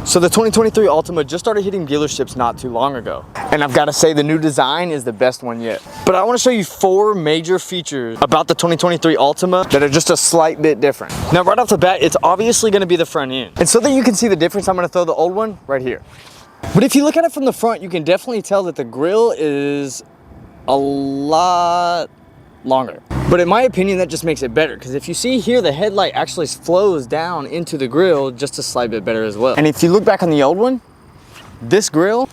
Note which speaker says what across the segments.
Speaker 1: So the 2023 Altima just started hitting dealerships not too long ago. And I've got to say the new design is the best one yet. But I want to show you 4 major features about the 2023 Altima that are just a slight bit different. Now right off the bat, it's obviously going to be the front end. And so that you can see the difference, I'm going to throw the old one right here. But if you look at it from the front, you can definitely tell that the grille is a lot longer. But in my opinion, that just makes it better, because if you see here, the headlight actually flows down into the grille just a slight bit better as well. And if you look back on the old one, this grille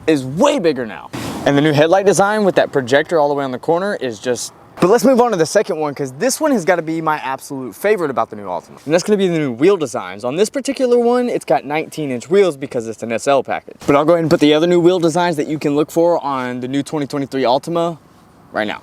Speaker 1: is way bigger now. And the new headlight design with that projector all the way on the corner is just... But let's move on to the second one, because this one has got to be my absolute favorite about the new Altima. And that's going to be the new wheel designs. On this particular one, it's got 19-inch wheels because it's an SL package. But I'll go ahead and put the other new wheel designs that you can look for on the new 2023 Altima right now.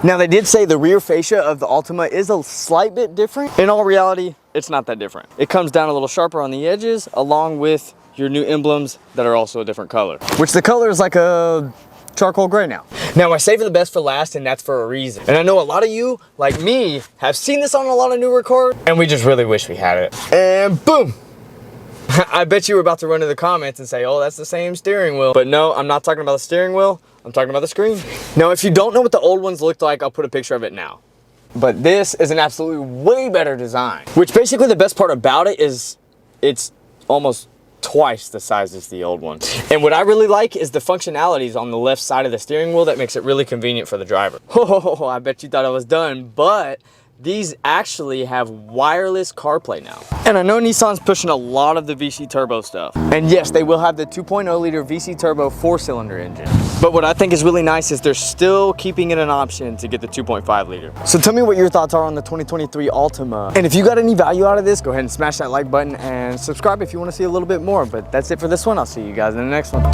Speaker 1: Now they did say the rear fascia of the Altima is a slight bit different. In all reality, it's not that different. It comes down a little sharper on the edges, along with your new emblems that are also a different color. Which the color is like a charcoal gray now. Now I saved the best for last, and that's for a reason. And I know a lot of you, like me, have seen this on a lot of newer cars, and we just really wish we had it. And boom! I bet you were about to run to the comments and say, oh, that's the same steering wheel. But no, I'm not talking about the steering wheel. I'm talking about the screen. Now, if you don't know what the old ones looked like, I'll put a picture of it now. But this is an absolutely way better design. Which basically the best part about it is it's almost twice the size as the old one. And what I really like is the functionalities on the left side of the steering wheel that makes it really convenient for the driver. Oh, I bet you thought I was done, but these actually have wireless CarPlay now. And I know Nissan's pushing a lot of the VC turbo stuff. And yes, they will have the 2.0 liter VC turbo 4-cylinder engine. But what I think is really nice is they're still keeping it an option to get the 2.5 liter. So tell me what your thoughts are on the 2023 Altima. And if you got any value out of this, go ahead and smash that like button and subscribe if you want to see a little bit more. But that's it for this one. I'll see you guys in the next one.